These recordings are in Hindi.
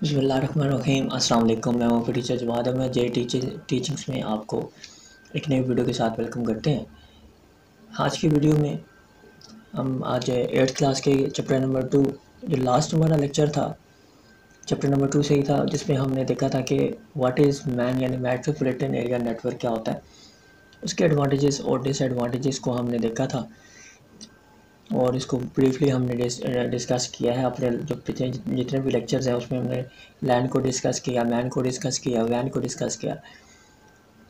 बिस्मिल्लाहिर्रहमानिर्रहीम। अस्सलाम वालेकुम। मैं हूँ टीचर जवाद। मैं जे टीचिंग्स में आपको एक नई वीडियो के साथ वेलकम करते हैं। आज की वीडियो में हम आज 8th क्लास के चैप्टर नंबर 2 जो लास्ट हमारा लेक्चर था चैप्टर नंबर 2 से ही था, जिसमें हमने देखा था कि व्हाट इज़ मैन यानी मेट्रोपॉलिटन एरिया नेटवर्क क्या होता है, उसके एडवांटेजेस और डिसएडवांटेजेस को हमने देखा था और इसको ब्रीफली हमने डिस्कस किया है। अपने जो पिछले जितने भी लेक्चर्स हैं उसमें हमने लैंड को डिस्कस किया, मैन को डिस्कस किया, वैन को डिस्कस किया,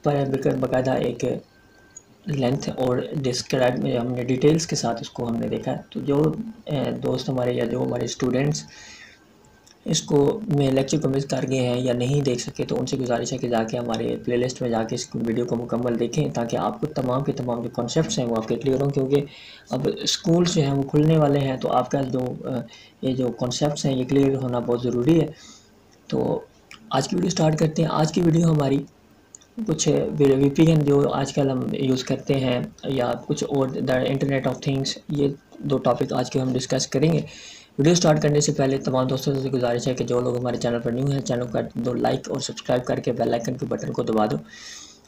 पर बाकायदा एक लेंथ और डिस्क्राइब में हमने डिटेल्स के साथ इसको हमने देखा है। तो जो दोस्त हमारे या जो हमारे स्टूडेंट्स इसको में लेक्चर को मिस कर गए हैं या नहीं देख सके, तो उनसे गुजारिश है कि जाके हमारे प्लेलिस्ट में जाके इस वीडियो को मुकम्मल देखें, ताकि आपको तमाम के तमाम जो कॉन्सेप्ट्स हैं वो आपके क्लियर हों। क्योंकि अब स्कूल्स जो हैं वो खुलने वाले हैं, तो आपका जो ये जो कॉन्सेप्ट्स हैं ये क्लियर होना बहुत ज़रूरी है। तो आज की वीडियो स्टार्ट करते हैं। आज की वीडियो हमारी कुछ VPN जो आजकल हम यूज़ करते हैं या कुछ और द इंटरनेट ऑफ थिंग्स, ये दो टॉपिक आज के हम डिस्कस करेंगे। वीडियो स्टार्ट करने से पहले तमाम दोस्तों से गुजारिश है कि जो लोग हमारे चैनल पर न्यू हैं, चैनल को दो लाइक और सब्सक्राइब करके बेल आइकन के बटन को दबा दो,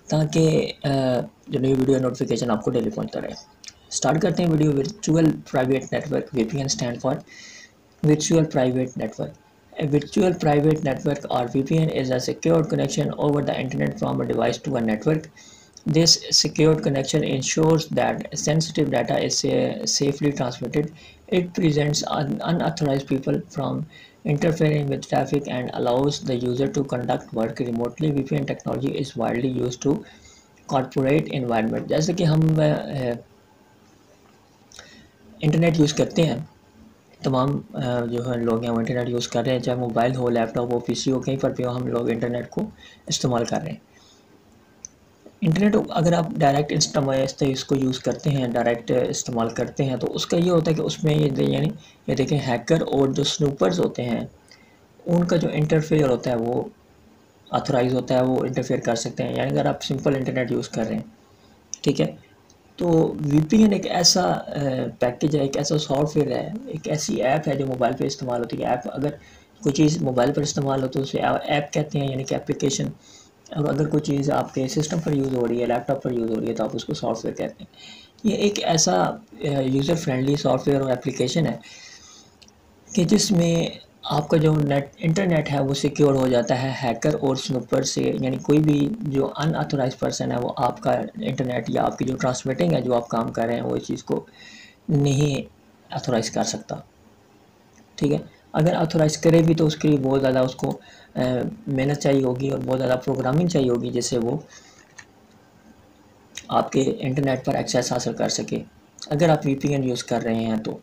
ताकि जो नई वीडियो नोटिफिकेशन आपको डेली पहुंचता रहे। स्टार्ट करते हैं video. Virtual private network, VPN stand for virtual private network. A virtual private network or VPN is a secured connection over the internet from a device to a network. This secured connection ensures that sensitive data is safely transmitted. It prevents unauthorized people from interfering with traffic and allows the user to conduct work remotely. VPN technology is widely used to corporate environment. जैसे कि हम इंटरनेट यूज़ करते हैं, तमाम जो है लोग हैं वो इंटरनेट यूज़ कर रहे हैं, चाहे मोबाइल हो, लैपटॉप हो, PC हो, कहीं पर भी हो, हम लोग इंटरनेट को इस्तेमाल कर रहे हैं। इंटरनेट अगर आप डायरेक्ट इसको यूज़ करते हैं, डायरेक्ट इस्तेमाल करते हैं, तो उसका ये होता है कि उसमें यानी ये देखें, हैकर और जो स्नूपर्स होते हैं उनका जो इंटरफेयर होता है वो ऑथराइज होता है, वो इंटरफेयर कर सकते हैं। यानी अगर आप सिंपल इंटरनेट यूज़ कर रहे हैं, ठीक है, तो VPN एक ऐसा पैकेज है, एक ऐसा सॉफ्टवेयर है, एक ऐसी ऐप है जो मोबाइल पे इस्तेमाल होती है। ऐप अगर कोई चीज़ मोबाइल पर इस्तेमाल हो तो उसे ऐप कहते हैं, यानी कि एप्लीकेशन। और अगर कोई चीज़ आपके सिस्टम पर यूज़ हो रही है, लैपटॉप पर यूज़ हो रही है, तो आप उसको सॉफ्टवेयर कहते हैं। ये एक ऐसा यूज़र फ्रेंडली सॉफ्टवेयर और एप्लीकेशन है कि जिसमें आपका जो इंटरनेट है वो सिक्योर हो जाता है हैकर और स्नूपर से। यानी कोई भी जो अनऑथोराइज पर्सन है वो आपका इंटरनेट या आपकी जो ट्रांसमिटिंग है, जो आप काम कर रहे हैं, वो इस चीज़ को नहीं ऑथोराइज कर सकता, ठीक है। अगर ऑथोराइज करे भी तो उसके लिए बहुत ज़्यादा उसको मेहनत चाहिए होगी और बहुत ज़्यादा प्रोग्रामिंग चाहिए होगी, जिससे वो आपके इंटरनेट पर एक्सेस हासिल कर सके, अगर आप VPN यूज़ कर रहे हैं तो,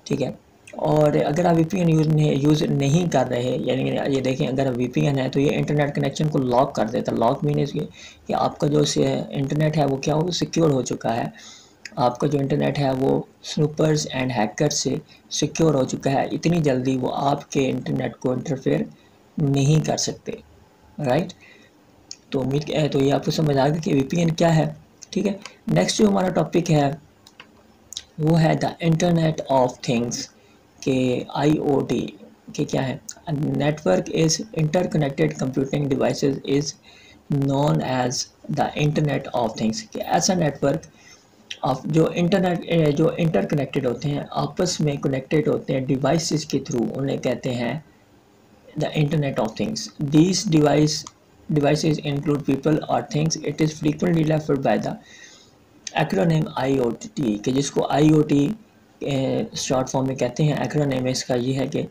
ठीक है। और अगर आप VPN यूज़ नहीं कर रहे, यानी ये देखें, अगर VPN है तो ये इंटरनेट कनेक्शन को लॉक कर देता है। लॉक मीन्स ये कि आपका जो इंटरनेट है वो क्या हो, सिक्योर हो चुका है। आपका जो इंटरनेट है वो स्नूपर्स एंड हैकर्स से सिक्योर हो चुका है। इतनी जल्दी वो आपके इंटरनेट को इंटरफेयर नहीं कर सकते, राइट। तो तो ये आपको समझ आ गया कि VPN क्या है, ठीक है। नेक्स्ट जो हमारा टॉपिक है वो है द इंटरनेट ऑफ थिंग्स के IoT के क्या है। Network is interconnected computing devices is known as the internet of things. कि ऐसा नेटवर्क ऑफ जो इंटरकनेक्टेड होते हैं, आपस में कनेक्टेड होते हैं डिवाइसेस के थ्रू, उन्हें कहते हैं the internet of things. These devices include people or things. It is frequently referred by the acronym IoT, कि जिसको IoT शॉर्ट फॉर्म में कहते हैं। एक्रोनिम इसका ये है कि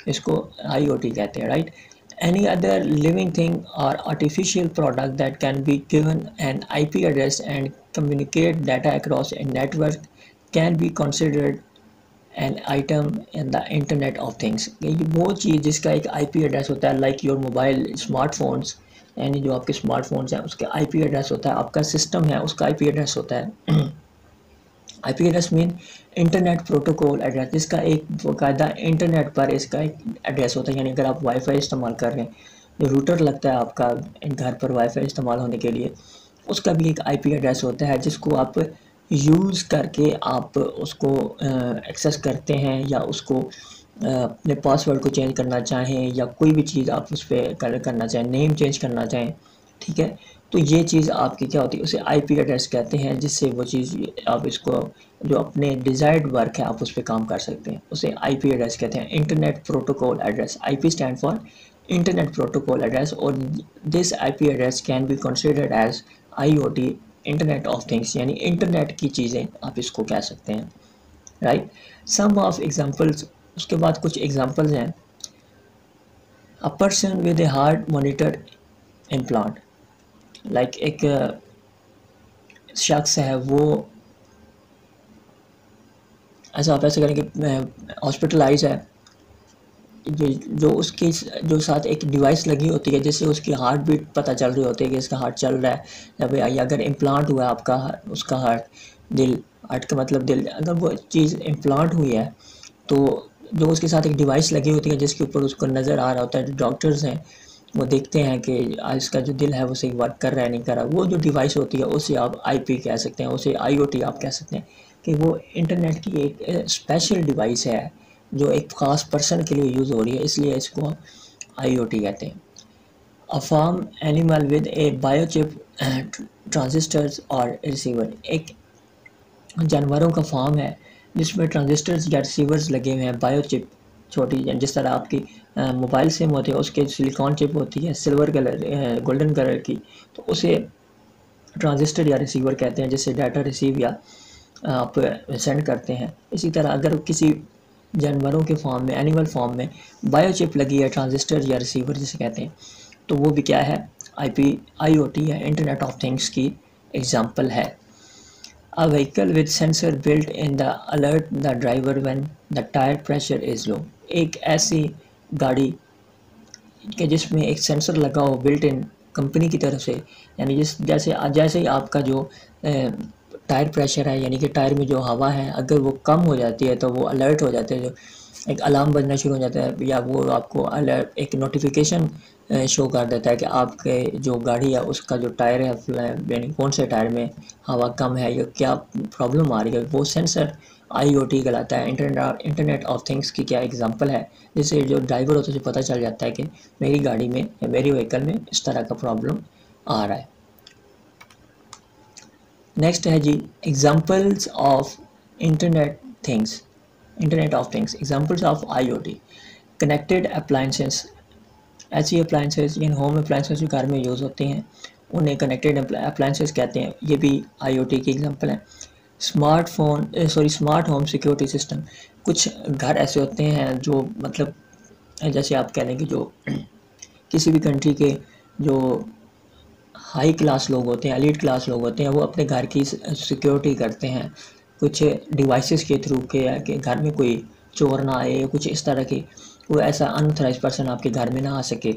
इसको IoT कहते हैं, right. Any other living thing और artificial product that can be given an IP address and communicate data across a network can be considered an item in the internet of things. ये वो चीज़ जिसका एक IP एड्रेस होता है, लाइक योर मोबाइल स्मार्टफोन्स, यानी जो आपके स्मार्टफोन्स हैं उसके IP एड्रेस होता है, आपका सिस्टम है उसका IP एड्रेस होता है। IP address mean internet protocol address, जिसका एक बाकायदा इंटरनेट पर इसका एक एड्रेस होता है। यानी अगर आप वाईफाई इस्तेमाल कर रहे हैं, जो रूटर लगता है आपका घर पर वाईफाई इस्तेमाल होने के लिए, उसका भी एक IP एड्रेस होता है, जिसको आप यूज़ करके आप उसको एक्सेस करते हैं या उसको अपने पासवर्ड को चेंज करना चाहें या कोई भी चीज़ आप उस पर करना चाहें, नेम चेंज करना चाहें, ठीक है, तो ये चीज़ आपकी क्या होती है, उसे आईपी एड्रेस कहते हैं, जिससे वो चीज़ आप इसको जो अपने डिज़ायर्ड वर्क है आप उस पर काम कर सकते हैं, उसे आईपी एड्रेस कहते हैं, internet protocol address. IP stand for internet protocol address, और this IP address can be considered as IoT, internet of things, यानी इंटरनेट की चीज़ें आप इसको कह सकते हैं, राइट। सम ऑफ एग्जांपल्स, उसके बाद कुछ एग्जांपल्स हैं। A person with A heart monitor implant, like एक शख्स है, वो ऐसा आप ऐसे करेंगे हॉस्पिटलाइज है, जो उसके जो साथ एक डिवाइस लगी होती है जिससे उसकी हार्ट बीट पता चल रही होती है कि इसका हार्ट चल रहा है, या भाई अगर इम्प्लांट हुआ है आपका उसका हार्ट, दिल, हार्ट का मतलब दिल, अगर वो चीज़ इम्प्लांट हुई है तो जो उसके साथ एक डिवाइस लगी होती है जिसके ऊपर उसको नज़र आ रहा होता है, जो डॉक्टर्स हैं वो देखते हैं कि इसका जो दिल है वो सही वर्क कर रहा है नहीं कर रहा, वो जो डिवाइस होती है उसे आप आईपी कह सकते हैं, उसे आईओटी आप कह सकते हैं, कि वो इंटरनेट की एक स्पेशल डिवाइस है जो एक ख़ास पर्सन के लिए यूज़ हो रही है, इसलिए इसको आईओटी कहते हैं। A farm animal with a biochip transistors और रिसीवर, एक जानवरों का फार्म है जिसमें ट्रांजिस्टर्स या रिसीवर्स लगे हुए हैं, बायोचिप, छोटी जिस तरह आपकी मोबाइल सिम होती है उसके सिलिकॉन चिप होती है सिल्वर कलर गोल्डन कलर की, तो उसे ट्रांजिस्टर या रिसीवर कहते हैं, जिससे डाटा रिसीव या आप सेंड करते हैं। इसी तरह अगर किसी जानवरों के फॉर्म में, एनिमल फॉर्म में बायोचिप लगी है, ट्रांजिस्टर या रिसीवर जिसे कहते हैं, तो वो भी क्या है, आईओटी या इंटरनेट ऑफ थिंग्स की एग्जांपल है। A vehicle with sensor built in the alert the driver when the tire pressure is low, एक ऐसी गाड़ी कि जिसमें एक सेंसर लगा हो बिल्ट इन कंपनी की तरफ से, यानी जैसे जैसे ही आपका जो टायर प्रेशर है, यानी कि टायर में जो हवा है अगर वो कम हो जाती है तो वो अलर्ट हो जाते हैं, जो एक अलार्म बजना शुरू हो जाता है, या वो आपको अलर्ट एक नोटिफिकेशन शो कर देता है कि आपके जो गाड़ी है उसका जो टायर है, यानी कौन से टायर में हवा कम है या क्या प्रॉब्लम आ रही है, वो सेंसर आईओटी कहलाता है। इंटरनेट ऑफ थिंग्स की क्या एग्जांपल है, जिससे जो ड्राइवर होता है उसे पता चल जाता है कि मेरी गाड़ी में या मेरी व्हीकल में इस तरह का प्रॉब्लम आ रहा है। नेक्स्ट है जी examples of internet things, internet of things, examples of IoT. Connected appliances, ऐसी अप्लायंसेस यानी होम अप्लायंसेस जो घर में यूज़ होती हैं उन्हें कनेक्टेड अप्लायंसेस कहते हैं, ये भी आईओटी की एग्जांपल है। स्मार्ट होम सिक्योरिटी सिस्टम, कुछ घर ऐसे होते हैं जो मतलब जैसे आप कह लें कि जो किसी भी कंट्री के जो हाई क्लास लोग होते हैं, एलीट क्लास लोग होते हैं, वो अपने घर की सिक्योरिटी करते हैं कुछ डिवाइसेस के थ्रू के घर में कोई चोर ना आए, कुछ इस तरह की कोई ऐसा अनऑथराइज पर्सन आपके घर में ना आ सके,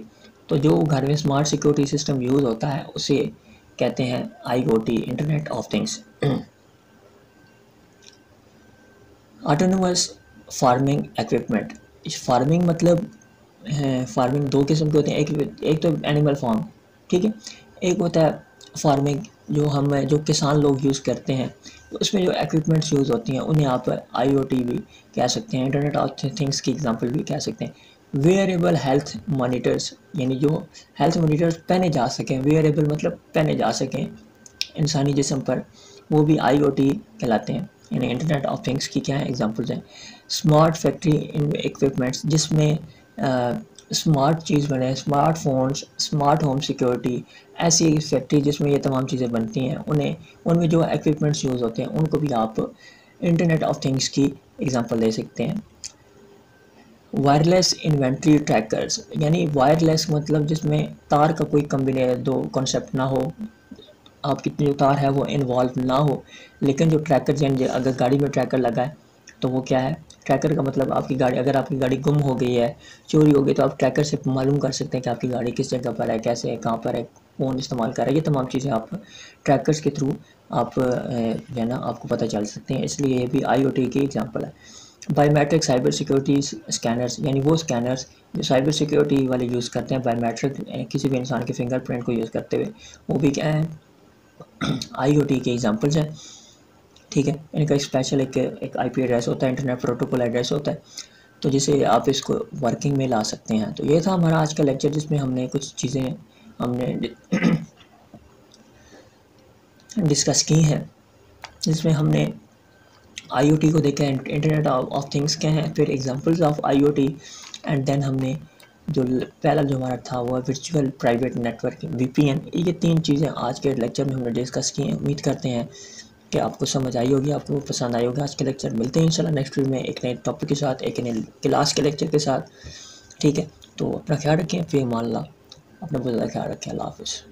तो जो घर में स्मार्ट सिक्योरिटी सिस्टम यूज़ होता है उसे कहते हैं IoT, internet of things. Autonomous farming equipment, farming मतलब फार्मिंग दो किस्म के होते हैं, एक तो एनिमल फार्म, ठीक है, एक होता है फार्मिंग जो किसान लोग यूज़ करते हैं, उसमें जो इक्विपमेंट्स यूज़ होती हैं उन्हें आप आईओटी भी कह सकते हैं, इंटरनेट ऑफ थिंग्स की एग्जांपल भी कह सकते हैं। वेयरेबल हेल्थ मॉनिटर्स, यानी जो हेल्थ मॉनिटर्स पहने जा सकें, वेयरेबल मतलब पहने जा सकें इंसानी जिस्म पर, वो भी आईओटी कहलाते हैं, यानी इंटरनेट ऑफ थिंग्स की क्या है एग्जांपल्स हैं। स्मार्ट फैक्ट्री इक्विपमेंट्स, जिसमें स्मार्ट चीज़ बने, स्मार्टफोन्स, स्मार्ट होम सिक्योरिटी, ऐसी फैक्ट्री जिसमें ये तमाम चीज़ें बनती हैं, उनमें जो इक्विपमेंट्स यूज़ होते हैं उनको भी आप इंटरनेट ऑफ थिंग्स की एग्जांपल दे सकते हैं। वायरलेस इन्वेंट्री ट्रैकर्स, यानी वायरलेस मतलब जिसमें तार का कोई दो कॉन्सेप्ट ना हो, आप कितनी जो तार है वो इन्वॉल्व ना हो, लेकिन जो ट्रैकर, यानी अगर गाड़ी में ट्रैकर लगा है तो वो क्या है, ट्रैकर का मतलब आपकी गाड़ी, अगर आपकी गाड़ी गुम हो गई है, चोरी हो गई, तो आप ट्रैकर से मालूम कर सकते हैं कि आपकी गाड़ी किस जगह पर है, कैसे है, कहाँ पर है, कौन इस्तेमाल कर रहा है, ये तमाम चीज़ें आप ट्रैकर्स के थ्रू आप जो है ना आपको पता चल सकते हैं, इसलिए ये भी आईओटी की एग्जांपल है। बायोमेट्रिक साइबर सिक्योरिटी स्कैनर्स, यानी वो स्कैनर्स जो साइबर सिक्योरिटी वाले यूज़ करते हैं, बायोमेट्रिक किसी भी इंसान के फिंगरप्रिंट को यूज़ करते हुए, वो भी क्या है, आईओटी के एग्जांपल्स हैं, ठीक है। इनका स्पेशल एक आईपी एड्रेस होता है, इंटरनेट प्रोटोकॉल एड्रेस होता है। तो जिसे आप इसको वर्किंग में ला सकते हैं। तो ये था हमारा आज का लेक्चर, जिसमें हमने कुछ चीज़ें हमने डिस्कस की हैं, जिसमें हमने IoT को देखा, इंटरनेट ऑफ थिंग्स क्या है, फिर examples of IoT, and then हमने जो पहला जो हमारा था वो वर्चुअल प्राइवेट नेटवर्किंग VPN। ये 3 चीज़ें आज के लेक्चर में हमने डिस्कस की हैं। उम्मीद करते हैं कि आपको समझ आई होगी, आपको पसंद आई होगी आज के लेक्चर। मिलते हैं इंशाल्लाह नेक्स्ट वीडियो में एक नए टॉपिक के साथ, एक नए क्लास के लेक्चर के साथ। ठीक है, तो अपना ख्याल रखें, फिर मान ला अपना बहुत ज़्यादा ख्याल रखें। अल्लाह हाफ़िज़।